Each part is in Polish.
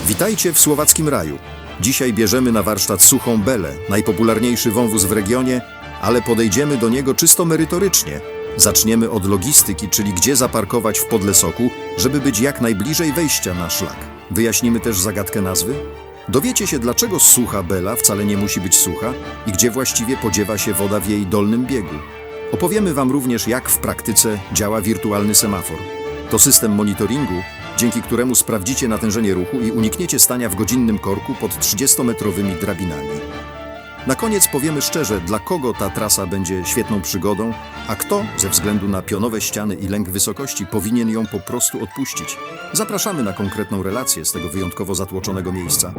Witajcie w Słowackim Raju. Dzisiaj bierzemy na warsztat suchą belę, najpopularniejszy wąwóz w regionie, ale podejdziemy do niego czysto merytorycznie. Zaczniemy od logistyki, czyli gdzie zaparkować w Podlesoku, żeby być jak najbliżej wejścia na szlak. Wyjaśnimy też zagadkę nazwy. Dowiecie się, dlaczego sucha bela wcale nie musi być sucha i gdzie właściwie podziewa się woda w jej dolnym biegu. Opowiemy Wam również, jak w praktyce działa wirtualny semafor. To system monitoringu, dzięki któremu sprawdzicie natężenie ruchu i unikniecie stania w godzinnym korku pod 30-metrowymi drabinami. Na koniec powiemy szczerze, dla kogo ta trasa będzie świetną przygodą, a kto, ze względu na pionowe ściany i lęk wysokości, powinien ją po prostu odpuścić. Zapraszamy na konkretną relację z tego wyjątkowo zatłoczonego miejsca.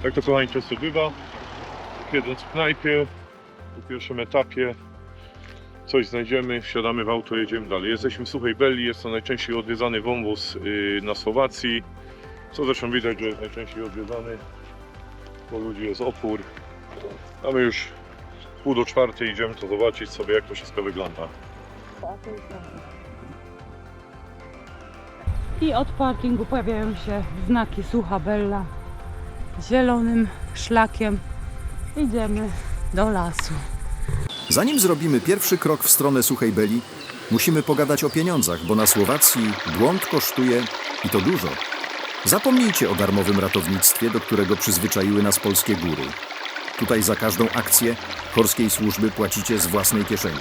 Tak to, kochani, często bywa. Jedząc w knajpie, po pierwszym etapie coś znajdziemy, wsiadamy w auto, jedziemy dalej. Jesteśmy w Suchej Beli, jest to najczęściej odwiedzany wąwóz na Słowacji. Co zresztą widać, że jest najczęściej odwiedzany, bo ludzi jest opór. A my już 3:30 idziemy to zobaczyć sobie, jak to wszystko wygląda. I od parkingu pojawiają się znaki Sucha Bella. Zielonym szlakiem idziemy do lasu. Zanim zrobimy pierwszy krok w stronę Suchej Beli, musimy pogadać o pieniądzach, bo na Słowacji błąd kosztuje i to dużo. Zapomnijcie o darmowym ratownictwie, do którego przyzwyczaiły nas polskie góry. Tutaj za każdą akcję chorskiej służby płacicie z własnej kieszeni.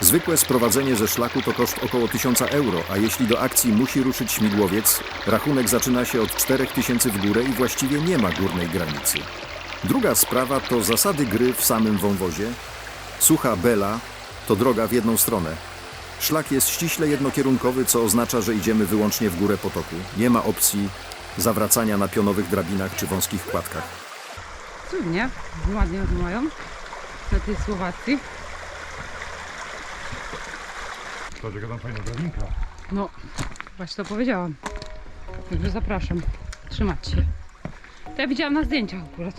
Zwykłe sprowadzenie ze szlaku to koszt około 1000 euro, a jeśli do akcji musi ruszyć śmigłowiec, rachunek zaczyna się od 4000 w górę i właściwie nie ma górnej granicy. Druga sprawa to zasady gry w samym wąwozie. Sucha Bela to droga w jedną stronę. Szlak jest ściśle jednokierunkowy, co oznacza, że idziemy wyłącznie w górę potoku. Nie ma opcji zawracania na pionowych drabinach czy wąskich kładkach. Cudnie, ładnie mają na tej Słowacji. Patrz, jaka tam fajna drabinka. No, właśnie to powiedziałam. Także zapraszam, trzymać się. To ja widziałam na zdjęciach akurat.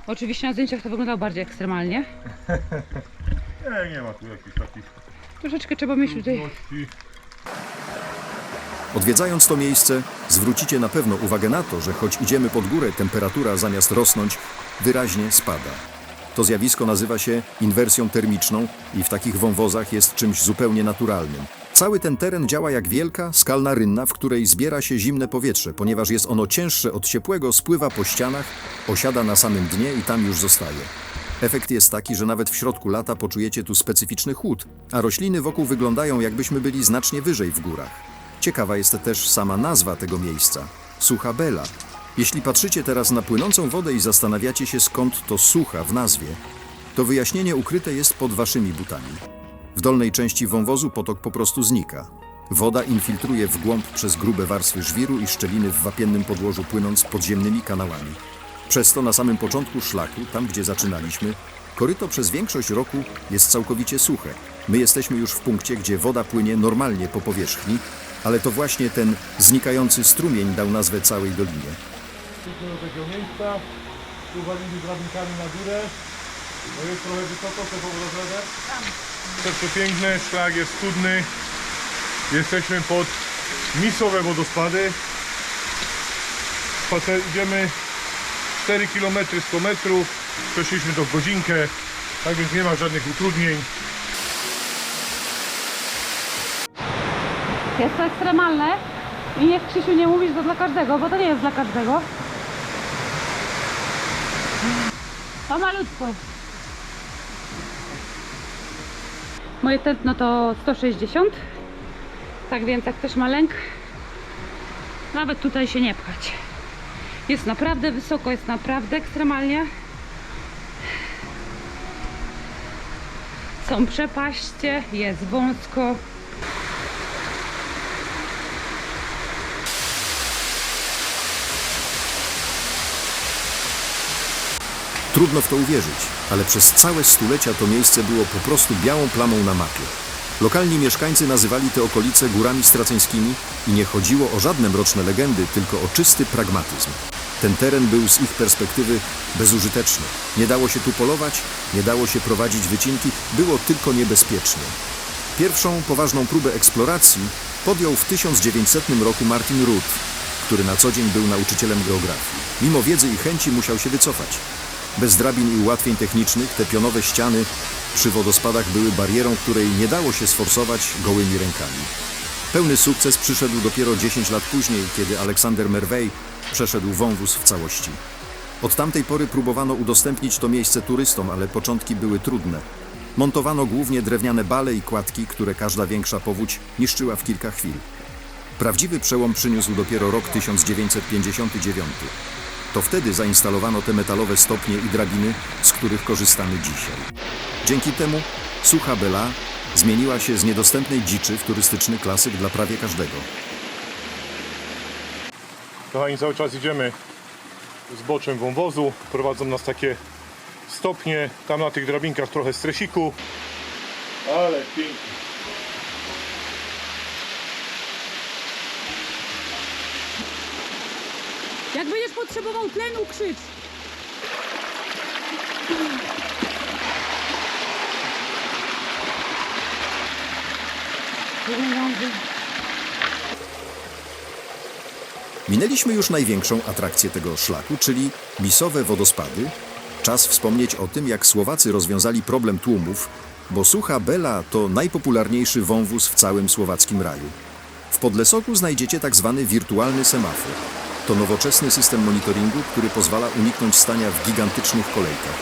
Oczywiście na zdjęciach to wyglądało bardziej ekstremalnie. Nie ma tu jakichś takich Troszeczkę trzeba mieć tutaj. trudności. Odwiedzając to miejsce, zwrócicie na pewno uwagę na to, że choć idziemy pod górę, temperatura zamiast rosnąć, wyraźnie spada. To zjawisko nazywa się inwersją termiczną i w takich wąwozach jest czymś zupełnie naturalnym. Cały ten teren działa jak wielka, skalna rynna, w której zbiera się zimne powietrze, ponieważ jest ono cięższe od ciepłego, spływa po ścianach, osiada na samym dnie i tam już zostaje. Efekt jest taki, że nawet w środku lata poczujecie tu specyficzny chłód, a rośliny wokół wyglądają, jakbyśmy byli znacznie wyżej w górach. Ciekawa jest też sama nazwa tego miejsca – Sucha Bela. Jeśli patrzycie teraz na płynącą wodę i zastanawiacie się, skąd to sucha w nazwie, to wyjaśnienie ukryte jest pod waszymi butami. W dolnej części wąwozu potok po prostu znika. Woda infiltruje w głąb przez grube warstwy żwiru i szczeliny w wapiennym podłożu, płynąc podziemnymi kanałami. Przez to na samym początku szlaku, tam gdzie zaczynaliśmy, koryto przez większość roku jest całkowicie suche. My jesteśmy już w punkcie, gdzie woda płynie normalnie po powierzchni, ale to właśnie ten znikający strumień dał nazwę całej dolinie. Przyszliśmy do takiego miejsca, tu walimy drabinkami na górę, no jest trochę wysoko, to powrotem. To przepiękne, szlak jest studny, jesteśmy pod misowe wodospady. Idziemy 4 km 100 metrów, przeszliśmy to w godzinkę, tak więc nie ma żadnych utrudnień. Jest to ekstremalne i niech Krzysiu nie mówi, że to dla każdego, bo to nie jest dla każdego. To malutko. Moje tętno to 160, tak więc jak ktoś ma lęk, nawet tutaj się nie pchać. Jest naprawdę wysoko, jest naprawdę ekstremalnie. Są przepaście, jest wąsko. Trudno w to uwierzyć, ale przez całe stulecia to miejsce było po prostu białą plamą na mapie. Lokalni mieszkańcy nazywali te okolice górami straceńskimi i nie chodziło o żadne mroczne legendy, tylko o czysty pragmatyzm. Ten teren był z ich perspektywy bezużyteczny. Nie dało się tu polować, nie dało się prowadzić wycinki, było tylko niebezpiecznie. Pierwszą poważną próbę eksploracji podjął w 1900 roku Martin Ruth, który na co dzień był nauczycielem geografii. Mimo wiedzy i chęci musiał się wycofać. Bez drabin i ułatwień technicznych te pionowe ściany przy wodospadach były barierą, której nie dało się sforsować gołymi rękami. Pełny sukces przyszedł dopiero 10 lat później, kiedy Aleksander Merveille przeszedł wąwóz w całości. Od tamtej pory próbowano udostępnić to miejsce turystom, ale początki były trudne. Montowano głównie drewniane bale i kładki, które każda większa powódź niszczyła w kilka chwil. Prawdziwy przełom przyniósł dopiero rok 1959. To wtedy zainstalowano te metalowe stopnie i drabiny, z których korzystamy dzisiaj. Dzięki temu Sucha Bela zmieniła się z niedostępnej dziczy w turystyczny klasyk dla prawie każdego. Kochani, cały czas idziemy zboczem wąwozu. Prowadzą nas takie stopnie. Tam na tych drabinkach trochę stresiku. Ale pięknie. Jak będziesz potrzebował tlenu, krzycz. Minęliśmy już największą atrakcję tego szlaku, czyli misowe wodospady. Czas wspomnieć o tym, jak Słowacy rozwiązali problem tłumów, bo Sucha Bela to najpopularniejszy wąwóz w całym słowackim raju. W Podlesoku znajdziecie tak zwany wirtualny semafor. To nowoczesny system monitoringu, który pozwala uniknąć stania w gigantycznych kolejkach,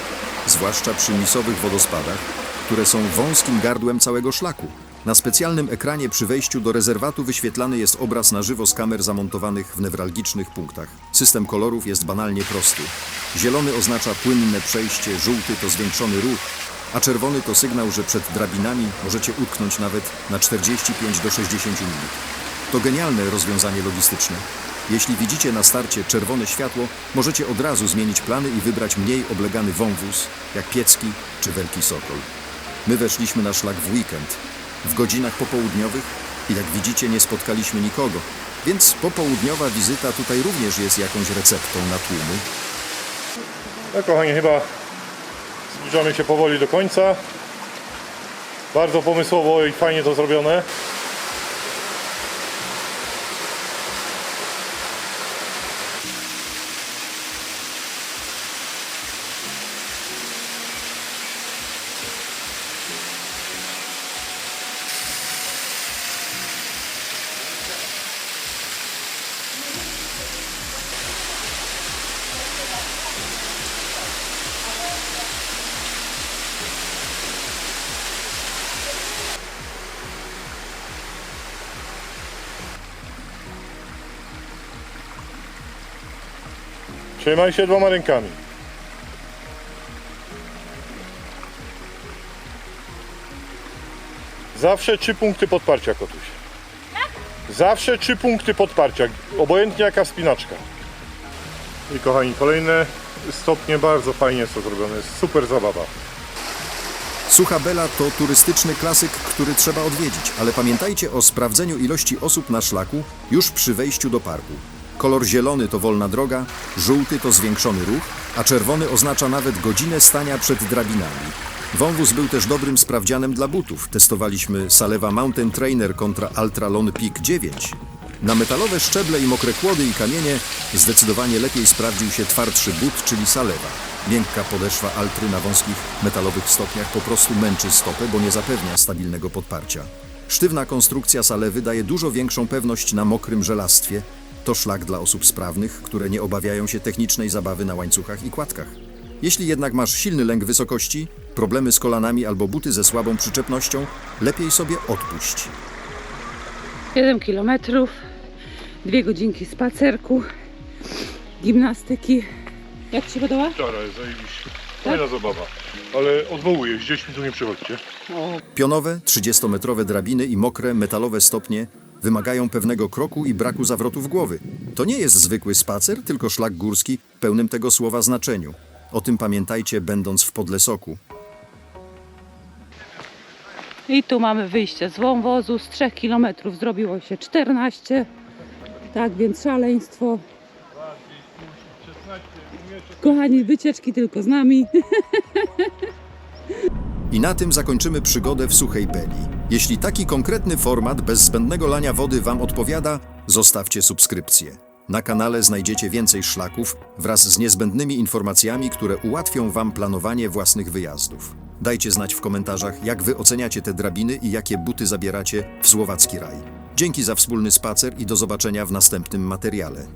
zwłaszcza przy misowych wodospadach, które są wąskim gardłem całego szlaku. Na specjalnym ekranie przy wejściu do rezerwatu wyświetlany jest obraz na żywo z kamer zamontowanych w newralgicznych punktach. System kolorów jest banalnie prosty. Zielony oznacza płynne przejście, żółty to zwiększony ruch, a czerwony to sygnał, że przed drabinami możecie utknąć nawet na 45 do 60 minut. To genialne rozwiązanie logistyczne. Jeśli widzicie na starcie czerwone światło, możecie od razu zmienić plany i wybrać mniej oblegany wąwóz, jak Piecki czy Wielki Sokol. My weszliśmy na szlak w weekend, w godzinach popołudniowych i jak widzicie nie spotkaliśmy nikogo, więc popołudniowa wizyta tutaj również jest jakąś receptą na tłumy. No kochani, chyba zbliżamy się powoli do końca. Bardzo pomysłowo i fajnie to zrobione. Trzymaj się dwoma rękami. Zawsze 3 punkty podparcia, kotuś. Zawsze 3 punkty podparcia, obojętnie jaka wspinaczka. I kochani, kolejne stopnie, bardzo fajnie jest to zrobione, jest super zabawa. Sucha Bela to turystyczny klasyk, który trzeba odwiedzić, ale pamiętajcie o sprawdzeniu ilości osób na szlaku już przy wejściu do parku. Kolor zielony to wolna droga, żółty to zwiększony ruch, a czerwony oznacza nawet godzinę stania przed drabinami. Wąwóz był też dobrym sprawdzianem dla butów. Testowaliśmy Saleva Mountain Trainer kontra Altra Lone Peak 9. Na metalowe szczeble i mokre kłody i kamienie zdecydowanie lepiej sprawdził się twardszy but, czyli Saleva. Miękka podeszwa Altry na wąskich metalowych stopniach po prostu męczy stopę, bo nie zapewnia stabilnego podparcia. Sztywna konstrukcja Salewy daje dużo większą pewność na mokrym żelastwie. To szlak dla osób sprawnych, które nie obawiają się technicznej zabawy na łańcuchach i kładkach. Jeśli jednak masz silny lęk wysokości, problemy z kolanami albo buty ze słabą przyczepnością, lepiej sobie odpuść. 7 kilometrów, 2 godzinki spacerku, gimnastyki. Jak Ci się podoba? Czara, jest zajebiście. Fajna zabawa. Ale odwołuję, z dziećmi tu nie przychodźcie. Pionowe, 30-metrowe drabiny i mokre, metalowe stopnie wymagają pewnego kroku i braku zawrotów głowy. To nie jest zwykły spacer, tylko szlak górski w pełnym tego słowa znaczeniu. O tym pamiętajcie, będąc w Podlesoku. I tu mamy wyjście z wąwozu. Z 3 km zrobiło się 14. Tak więc szaleństwo. Kochani, wycieczki tylko z nami. I na tym zakończymy przygodę w Suchej Beli. Jeśli taki konkretny format bez zbędnego lania wody Wam odpowiada, zostawcie subskrypcję. Na kanale znajdziecie więcej szlaków wraz z niezbędnymi informacjami, które ułatwią Wam planowanie własnych wyjazdów. Dajcie znać w komentarzach, jak Wy oceniacie te drabiny i jakie buty zabieracie w słowacki raj. Dzięki za wspólny spacer i do zobaczenia w następnym materiale.